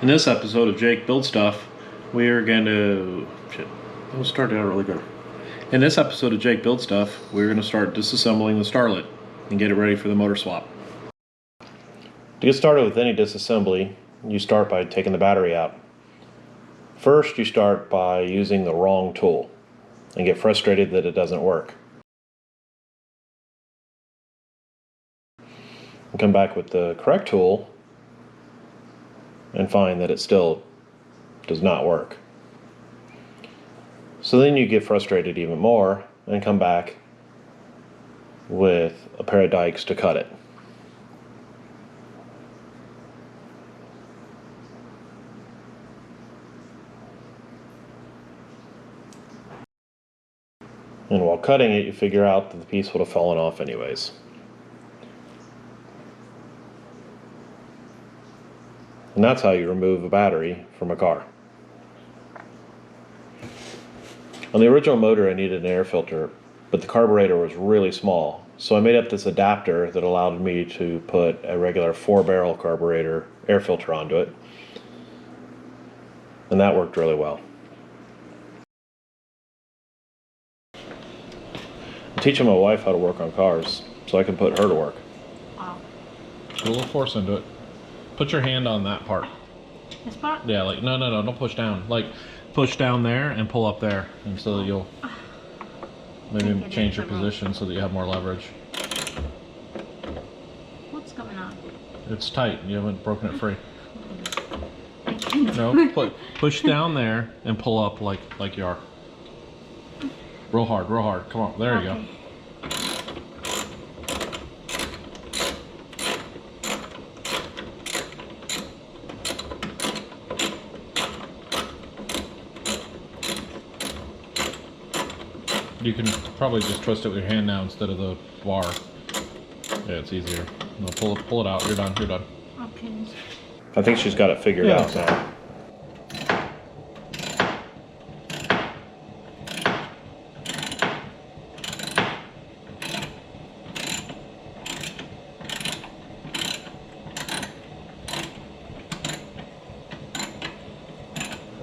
In this episode of Jake Build Stuff, we are going to... Let's start out really good. In this episode of Jake Build Stuff, we're going to start disassembling the Starlet and get it ready for the motor swap. To get started with any disassembly, you start by taking the battery out. First, you start by using the wrong tool and get frustrated that it doesn't work. And come back with the correct tool and find that it still does not work. So then you get frustrated even more and come back with a pair of dikes to cut it. And while cutting it, you figure out that the piece would have fallen off anyways. And that's how you remove a battery from a car. On the original motor, I needed an air filter, but the carburetor was really small. So I made up this adapter that allowed me to put a regular 4-barrel carburetor air filter onto it. And that worked really well. I'm teaching my wife how to work on cars, so I can put her to work. Wow. Put a little force into it. Put your hand on that part. This part? Yeah, like, no, don't push down. Like, push down there and pull up there, and so that you'll maybe change your position so that you have more leverage. What's going on? It's tight. You haven't broken it free. No, push down there and pull up like you are. Real hard. Come on, there you go. You can probably just twist it with your hand now instead of the bar. Yeah, it's easier. No, pull it out. You're done. Okay. I think she's got it figured out now.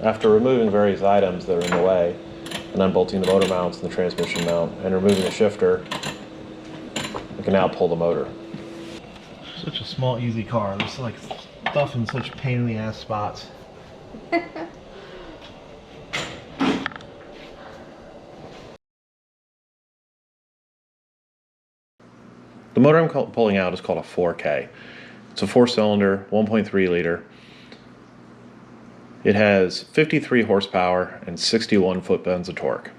After removing various items that are in the way, and unbolting the motor mounts and the transmission mount, and removing the shifter, I can now pull the motor. Such a small, easy car. There's like stuff in such pain in the ass spots. The motor I'm pulling out is called a 4K. It's a 4-cylinder, 1.3 liter. It has 53 horsepower and 61 foot-pounds of torque.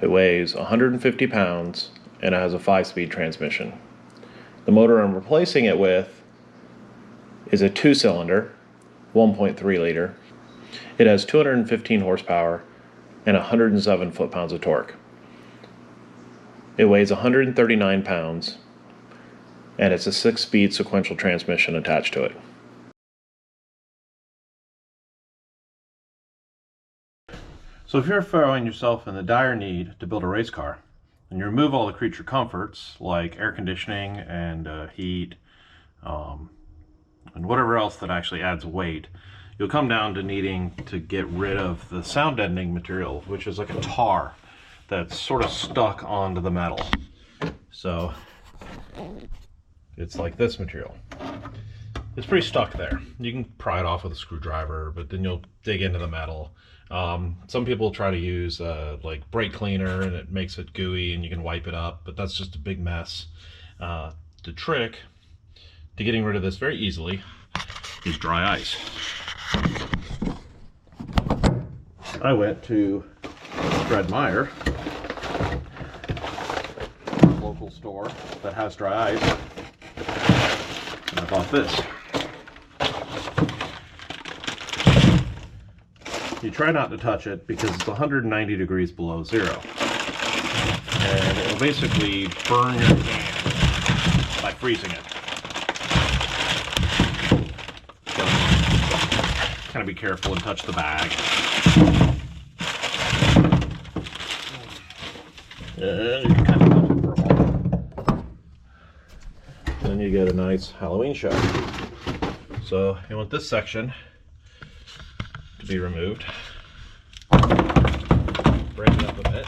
It weighs 150 pounds and it has a 5-speed transmission. The motor I'm replacing it with is a 2-cylinder, 1.3 liter. It has 215 horsepower and 107 foot-pounds of torque. It weighs 139 pounds and it's a 6-speed sequential transmission attached to it. So if you're finding yourself in the dire need to build a race car, and you remove all the creature comforts like air conditioning and heat and whatever else that actually adds weight, you'll come down to needing to get rid of the sound deadening material, which is like a tar that's sort of stuck onto the metal. So it's like this material. It's pretty stuck there. You can pry it off with a screwdriver, but then you'll dig into the metal. Some people try to use like brake cleaner and it makes it gooey and you can wipe it up, but that's just a big mess. The trick to getting rid of this very easily is dry ice. I went to Fred Meyer, a local store that has dry ice, and I bought this. You try not to touch it because it's 190 degrees below zero. And it will basically burn your hand by freezing it. So, kind of be careful and touch the bag. And you can kind of touch it for a moment. Then you get a nice Halloween show. So you want this section be removed. Break it up a bit.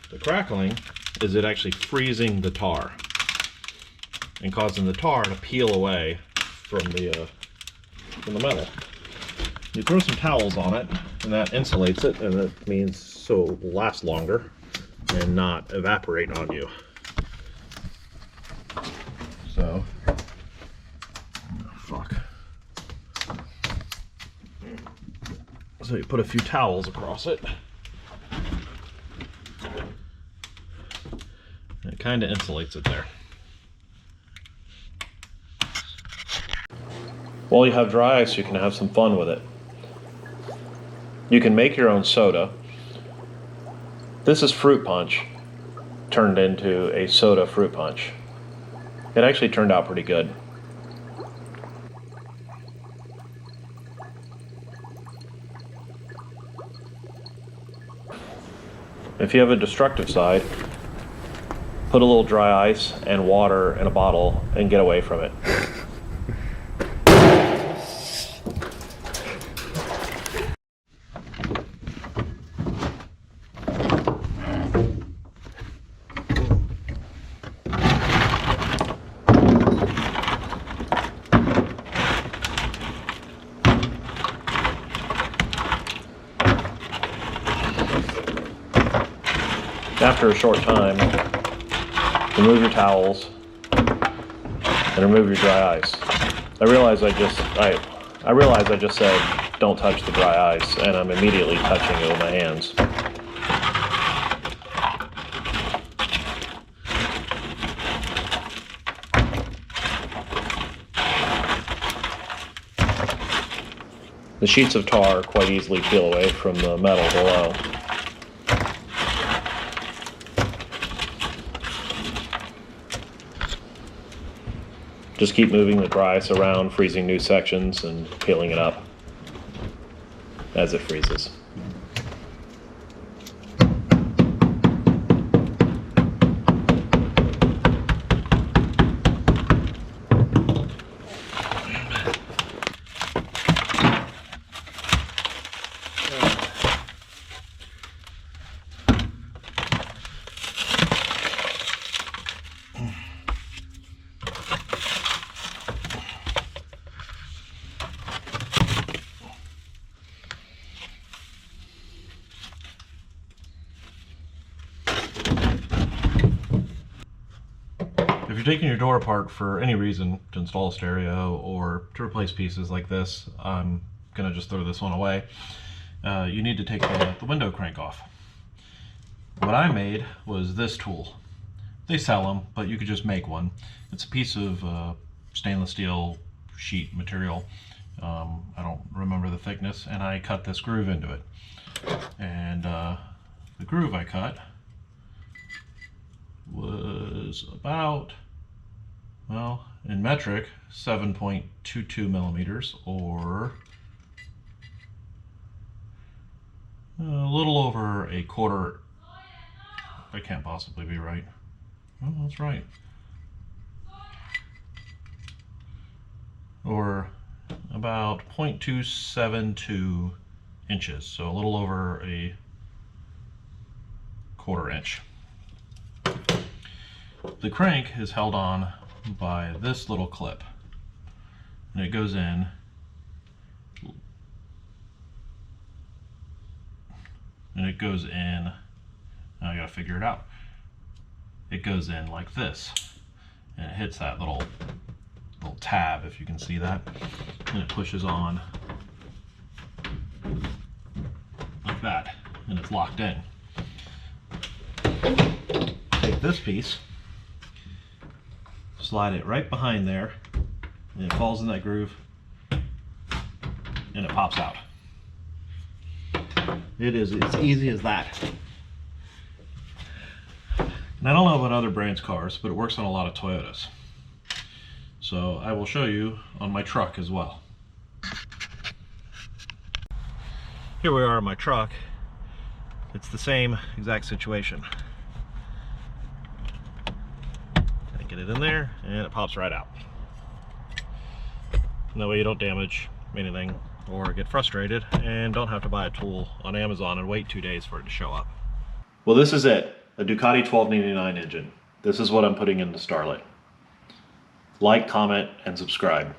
The crackling is it actually freezing the tar and causing the tar to peel away from the metal. You throw some towels on it, and that insulates it, and it means so it will last longer and not evaporate on you. So, fuck. So you put a few towels across it. And it kind of insulates it there. While you have dry ice, you can have some fun with it. You can make your own soda. This is fruit punch turned into a soda fruit punch. It actually turned out pretty good. If you have a destructive side, put a little dry ice and water in a bottle and get away from it. After a short time, remove your towels and remove your dry ice. I realize I just said don't touch the dry ice, and I'm immediately touching it with my hands. The sheets of tar quite easily peel away from the metal below. Just keep moving the dry ice around, freezing new sections and peeling it up as it freezes. If you're taking your door apart for any reason, to install a stereo or to replace pieces like this, I'm gonna just throw this one away. You need to take the window crank off. What I made was this tool. They sell them, but you could just make one. It's a piece of stainless steel sheet material. I don't remember the thickness, and I cut this groove into it. And the groove I cut was about, well, in metric, 7.22 millimeters, or a little over a quarter. That can't possibly be right. Oh, that's right. Or about 0.272 inches, so a little over a quarter inch. The crank is held on by this little clip, and it goes in now I gotta figure it out. It goes in like this, and it hits that little tab, if you can see that, and it pushes on like that, and it's locked in. Take this piece, slide it right behind there, and it falls in that groove, and it pops out. It's easy as that. And I don't know about other brands' cars, but it works on a lot of Toyotas. So I will show you on my truck as well. Here we are in my truck. it's the same exact situation. Get it in there and it pops right out. And that way you don't damage anything or get frustrated and don't have to buy a tool on Amazon and wait 2 days for it to show up. Well, this is it, a Ducati 1299 engine. This is what I'm putting into Starlet. Like, comment, and subscribe.